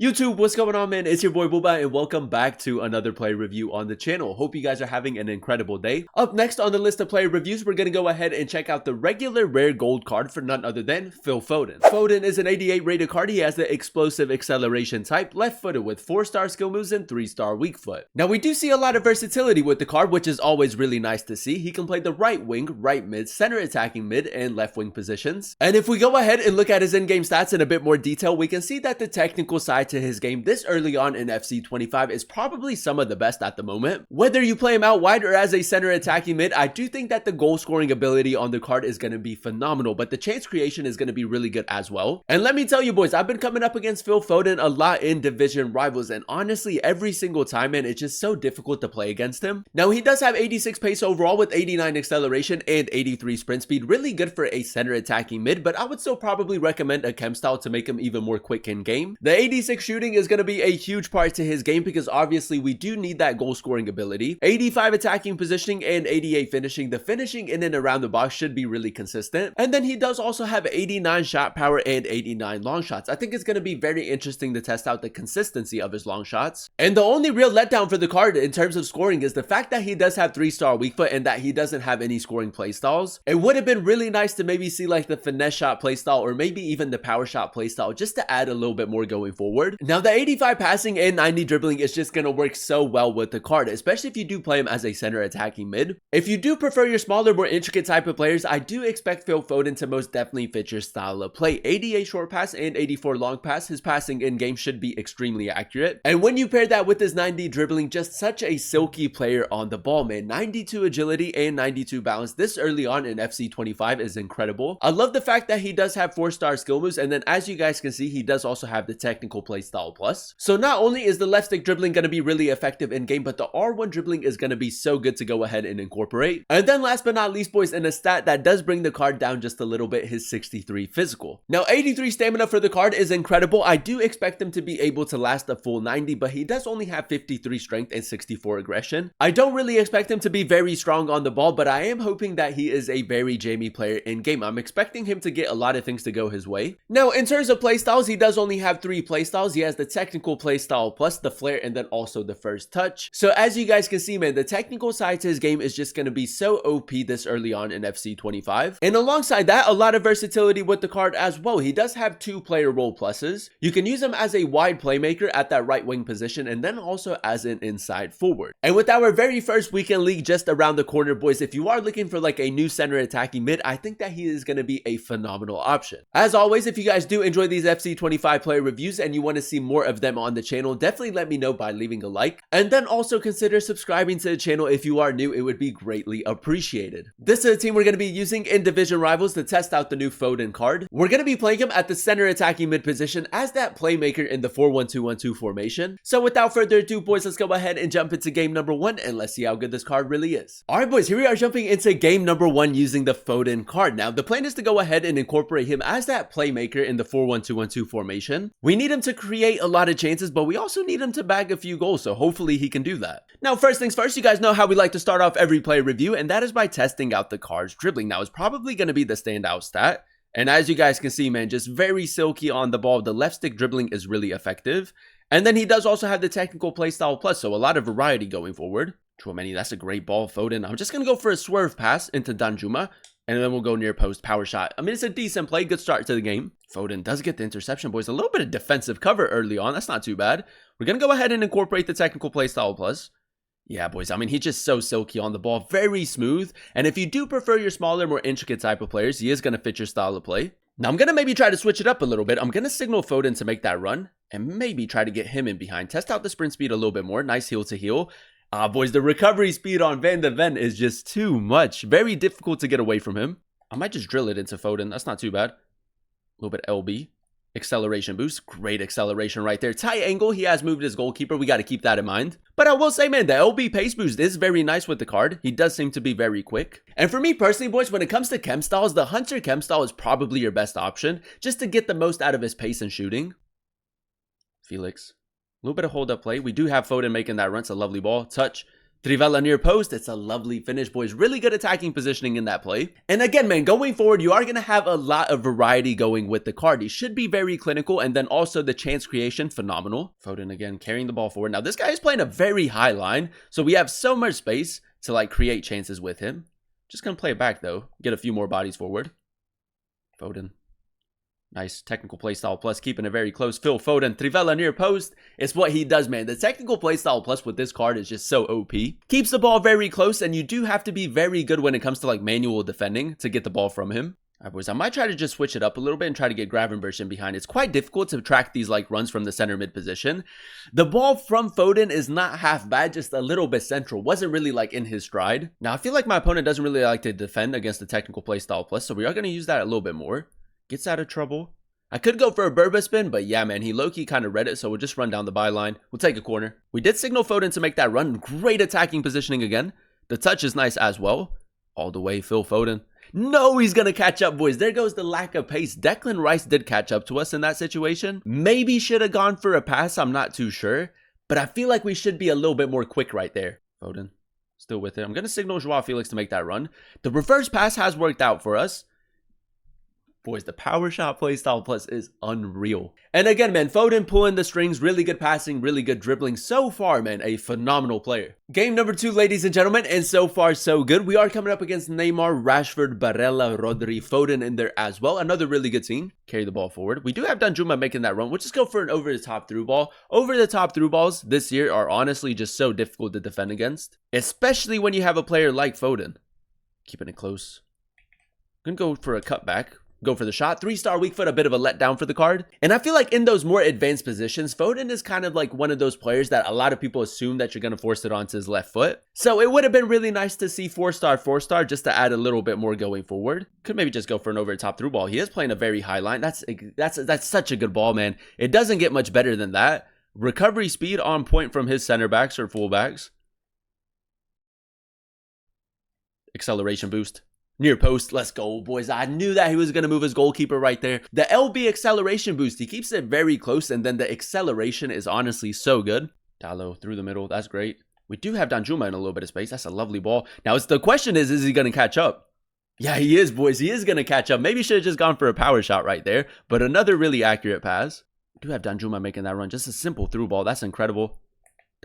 YouTube, what's going on, man? It's your boy Booba, and welcome back to another player review on the channel. Hope you guys are having an incredible day. Up next on the list of player reviews, we're gonna go ahead and check out the regular rare gold card for none other than Phil Foden. Foden is an 88 rated card. He has the explosive acceleration type, left-footed with 4-star skill moves and 3-star weak foot. Now, we do see a lot of versatility with the card, which is always really nice to see. He can play the right wing, right mid, center attacking mid, and left wing positions. And if we go ahead and look at his in-game stats in a bit more detail, we can see that the technical side to his game this early on in FC 25 is probably some of the best at the moment. Whether you play him out wide or as a center attacking mid, I do think that the goal scoring ability on the card is going to be phenomenal, but the chance creation is going to be really good as well. And let me tell you boys, I've been coming up against Phil Foden a lot in division rivals, and honestly every single time, man, it's just so difficult to play against him. Now, he does have 86 pace overall with 89 acceleration and 83 sprint speed, really good for a center attacking mid, but I would still probably recommend a chem style to make him even more quick in game. The 86 shooting is going to be a huge part to his game because obviously we do need that goal scoring ability. 85 attacking positioning and 88 finishing. The finishing in and around the box should be really consistent. And then he does also have 89 shot power and 89 long shots. I think it's going to be very interesting to test out the consistency of his long shots. And the only real letdown for the card in terms of scoring is the fact that he does have 3-star weak foot and that he doesn't have any scoring playstyles. It would have been really nice to maybe see like the finesse shot playstyle or maybe even the power shot playstyle just to add a little bit more going forward. Now, the 85 passing and 90 dribbling is just going to work so well with the card, especially if you do play him as a center attacking mid. If you do prefer your smaller, more intricate type of players, I do expect Phil Foden to most definitely fit your style of play. 88 short pass and 84 long pass, his passing in game should be extremely accurate. And when you pair that with his 90 dribbling, just such a silky player on the ball, man. 92 agility and 92 balance this early on in FC 25 is incredible. I love the fact that he does have 4-star skill moves, and then as you guys can see, he does also have the technical play style plus. So not only is the left stick dribbling going to be really effective in game, but the R1 dribbling is going to be so good to go ahead and incorporate. And then last but not least, boys, in a stat that does bring the card down just a little bit, his 63 physical. Now, 83 stamina for the card is incredible. I do expect him to be able to last a full 90, but he does only have 53 strength and 64 aggression. I don't really expect him to be very strong on the ball, but I am hoping that he is a very Jamie player in game. I'm expecting him to get a lot of things to go his way. Now, in terms of playstyles, he does only have 3 playstyles. He has the technical playstyle plus the flair and then also the first touch. So as you guys can see, man, the technical side to his game is just going to be so OP this early on in FC 25. And alongside that, a lot of versatility with the card as well. He does have 2 player role pluses. You can use him as a wide playmaker at that right wing position and then also as an inside forward. And with our very first weekend league just around the corner, boys, if you are looking for like a new center attacking mid, I think that he is going to be a phenomenal option. As always, if you guys do enjoy these FC 25 player reviews and you want to see more of them on the channel, definitely let me know by leaving a like, and then also consider subscribing to the channel if you are new. It would be greatly appreciated. This is the team we're going to be using in division rivals to test out the new Foden card. We're going to be playing him at the center attacking mid position as that playmaker in the 4-1-2-1-2 formation. So without further ado, boys, let's go ahead and jump into game number 1 and let's see how good this card really is. Alright boys, here we are jumping into game number 1 using the Foden card. Now, the plan is to go ahead and incorporate him as that playmaker in the 4-1-2-1-2 formation. We need him to create a lot of chances, but we also need him to bag a few goals, so hopefully he can do that. Now, first things first, you guys know how we like to start off every player review, and that is by testing out the card's dribbling. Now, it's probably going to be the standout stat. And as you guys can see, man, just very silky on the ball. The left stick dribbling is really effective. And then he does also have the technical playstyle plus, so a lot of variety going forward. Chouameni, that's a great ball. Foden, I'm just going to go for a swerve pass into Danjuma, and then we'll go near post power shot. I mean, it's a decent play, good start to the game. Foden does get the interception, boys. A little bit of defensive cover early on. That's not too bad. We're going to go ahead and incorporate the technical playstyle plus. Yeah, boys, I mean, he's just so silky on the ball, very smooth. And if you do prefer your smaller, more intricate type of players, he is going to fit your style of play. Now, I'm going to maybe try to switch it up a little bit. I'm going to signal Foden to make that run and maybe try to get him in behind. Test out the sprint speed a little bit more. Nice heel to heel. Boys, the recovery speed on Van de Ven is just too much. Very difficult to get away from him. I might just drill it into Foden. That's not too bad. A little bit LB. Acceleration boost. Great acceleration right there. Tight angle. He has moved his goalkeeper. We got to keep that in mind. But I will say, man, the LB pace boost is very nice with the card. He does seem to be very quick. And for me personally, boys, when it comes to chem styles, the Hunter chem style is probably your best option just to get the most out of his pace and shooting. Felix. A little bit of hold up play. We do have Foden making that run. It's a lovely ball. Touch. Trivela near post. It's a lovely finish, boys. Really good attacking positioning in that play. And again, man, going forward, you are going to have a lot of variety going with the card. He should be very clinical, and then also the chance creation, phenomenal. Foden again carrying the ball forward. Now, this guy is playing a very high line, so we have so much space to like create chances with him. Just going to play it back, though. Get a few more bodies forward. Foden. Nice technical playstyle plus, keeping it very close. Phil Foden, Trivela near post. It's what he does, man. The technical playstyle plus with this card is just so OP. Keeps the ball very close, and you do have to be very good when it comes to like manual defending to get the ball from him. All right, boys, I might try to just switch it up a little bit and try to get Gravenberch in behind. It's quite difficult to track these like runs from the center mid position. The ball from Foden is not half bad, just a little bit central. Wasn't really like in his stride. Now, I feel like my opponent doesn't really like to defend against the technical playstyle plus, so we are going to use that a little bit more. Gets out of trouble. I could go for a Burba spin, but yeah, man, he low-key kind of read it, so we'll just run down the byline. We'll take a corner. We did signal Foden to make that run. Great attacking positioning again. The touch is nice as well. All the way, Phil Foden. No, he's going to catch up, boys. There goes the lack of pace. Declan Rice did catch up to us in that situation. Maybe should have gone for a pass. I'm not too sure, but I feel like we should be a little bit more quick right there. Foden, still with it. I'm going to signal Joao Felix to make that run. The reverse pass has worked out for us. Boys, the power shot playstyle plus is unreal. And again, man, Foden pulling the strings, really good passing, really good dribbling. So far, man, a phenomenal player. Game number 2, ladies and gentlemen, and so far, so good. We are coming up against Neymar, Rashford, Barella, Rodri, Foden in there as well. Another really good team. Carry the ball forward. We do have Danjuma making that run. We'll just go for an over-the-top through ball. Over-the-top through balls this year are honestly just so difficult to defend against, especially when you have a player like Foden. Keeping it close. I'm going to go for a cutback. Go for the shot. 3-star weak foot, a bit of a letdown for the card. And I feel like in those more advanced positions, Foden is kind of like one of those players that a lot of people assume that you're going to force it onto his left foot. So it would have been really nice to see 4-star, 4-star just to add a little bit more going forward. Could maybe just go for an over the top through ball. He is playing a very high line. That's such a good ball, man. It doesn't get much better than that. Recovery speed on point from his center backs or fullbacks. Acceleration boost. Near post, let's go, boys. I knew that he was going to move his goalkeeper right there. The LB acceleration boost, he keeps it very close, and then the acceleration is honestly so good. Dallo through the middle, that's great. We do have Danjuma in a little bit of space. That's a lovely ball. Now, the question is he going to catch up? Yeah, he is, boys. He is going to catch up. Maybe should have just gone for a power shot right there, but another really accurate pass. We do have Danjuma making that run. Just a simple through ball. That's incredible.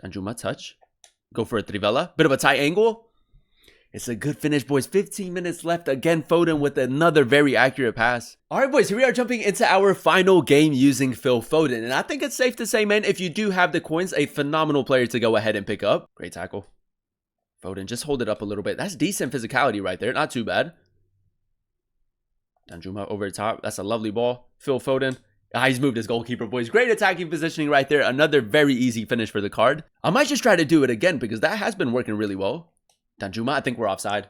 Danjuma touch. Go for a Trivela. Bit of a tight angle. It's a good finish, boys. 15 minutes left. Again, Foden with another very accurate pass. All right, boys, here we are jumping into our final game using Phil Foden. And I think it's safe to say, man, if you do have the coins, a phenomenal player to go ahead and pick up. Great tackle. Foden, just hold it up a little bit. That's decent physicality right there. Not too bad. Danjuma over the top. That's a lovely ball. Phil Foden. He's moved his goalkeeper, boys. Great attacking positioning right there. Another very easy finish for the card. I might just try to do it again because that has been working really well. Danjuma, I think we're offside.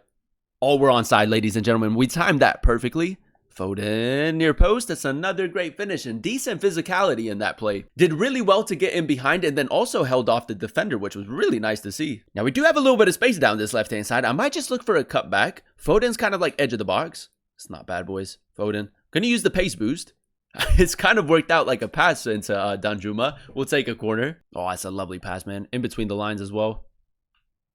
Oh, we're onside, ladies and gentlemen. We timed that perfectly. Foden near post. That's another great finish and decent physicality in that play. Did really well to get in behind and then also held off the defender, which was really nice to see. Now, we do have a little bit of space down this left-hand side. I might just look for a cutback. Foden's kind of like edge of the box. It's not bad, boys. Foden. Gonna use the pace boost. It's kind of worked out like a pass into Danjuma. We'll take a corner. Oh, that's a lovely pass, man. In between the lines as well.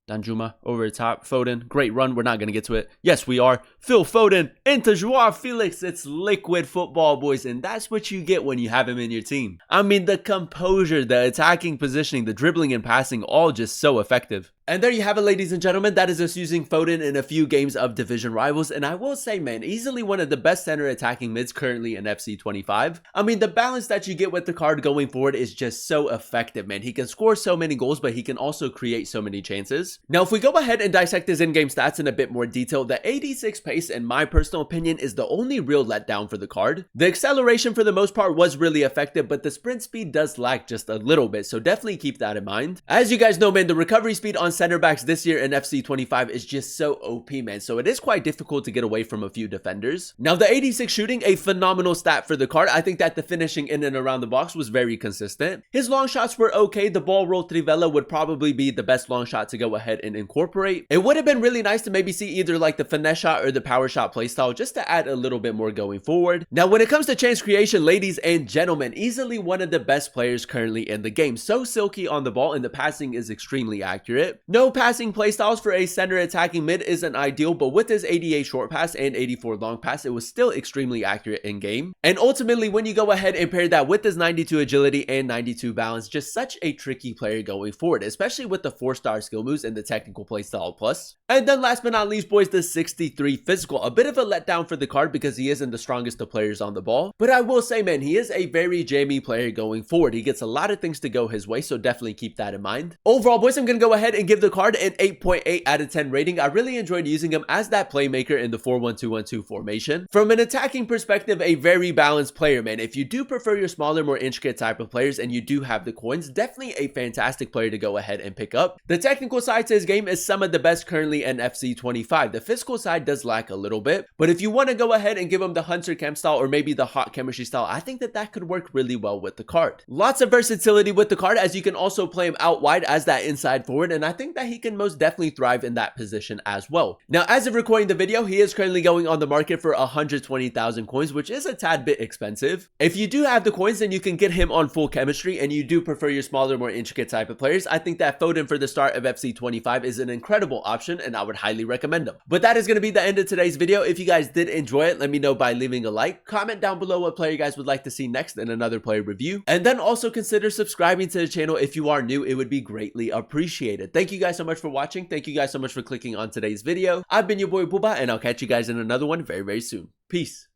Danjuma over the top. Foden, great run. We're not going to get to it. Yes, we are. Phil Foden into Joao Felix. It's liquid football, boys, and that's what you get when you have him in your team. I mean, the composure, the attacking positioning, the dribbling and passing, all just so effective. And there you have it, ladies and gentlemen. That is us using Foden in a few games of Division Rivals. And I will say, man, easily one of the best center attacking mids currently in FC 25. I mean, the balance that you get with the card going forward is just so effective, man. He can score so many goals, but he can also create so many chances. Now, if we go ahead and dissect his in-game stats in a bit more detail, the 86 pace, in my personal opinion, is the only real letdown for the card. The acceleration, for the most part, was really effective, but the sprint speed does lack just a little bit, so definitely keep that in mind. As you guys know, man, the recovery speed on center backs this year in FC 25 is just so OP, man, so it is quite difficult to get away from a few defenders. Now, the 86 shooting, a phenomenal stat for the card. I think that the finishing in and around the box was very consistent. His long shots were okay. The ball roll Trivela would probably be the best long shot to go ahead and incorporate. It would have been really nice to maybe see either like the finesse shot or the power shot playstyle just to add a little bit more going forward. Now, when it comes to chance creation, ladies and gentlemen, easily one of the best players currently in the game. So silky on the ball, and the passing is extremely accurate. No passing playstyles for a center attacking mid isn't ideal, but with his 88 short pass and 84 long pass, it was still extremely accurate in game. And ultimately, when you go ahead and pair that with his 92 agility and 92 balance, just such a tricky player going forward, especially with the 4-star skill moves and the technical playstyle plus. And then last but not least, boys, the 63 physical. A bit of a letdown for the card because he isn't the strongest of players on the ball, but I will say, man, he is a very jammy player going forward. He gets a lot of things to go his way, so definitely keep that in mind. Overall, boys, I'm gonna go ahead and give the card an 8.8 out of 10 rating. I really enjoyed using him as that playmaker in the 4-1-2-1-2 formation. From an attacking perspective, a very balanced player, man. If you do prefer your smaller, more intricate type of players and you do have the coins, definitely a fantastic player to go ahead and pick up. The technical side to his game is some of the best currently in FC 25. The physical side does lack a little bit, but if you want to go ahead and give him the Hunter Chem style or maybe the hot chemistry style, I think that could work really well with the card. Lots of versatility with the card, as you can also play him out wide as that inside forward, and I think that he can most definitely thrive in that position as well. Now, as of recording the video, he is currently going on the market for 120,000 coins, which is a tad bit expensive. If you do have the coins, then you can get him on full chemistry, and you do prefer your smaller, more intricate type of players, I think that Foden for the start of FC 25 is an incredible option, and I would highly recommend him. But that is going to be the end of today's video. If you guys did enjoy it, let me know by leaving a like. Comment down below what player you guys would like to see next in another player review, and then also consider subscribing to the channel if you are new. It would be greatly appreciated. Thank you guys so much for watching. Thank you guys so much for clicking on today's video. I've been your boy Booba, and I'll catch you guys in another one very, very soon. Peace.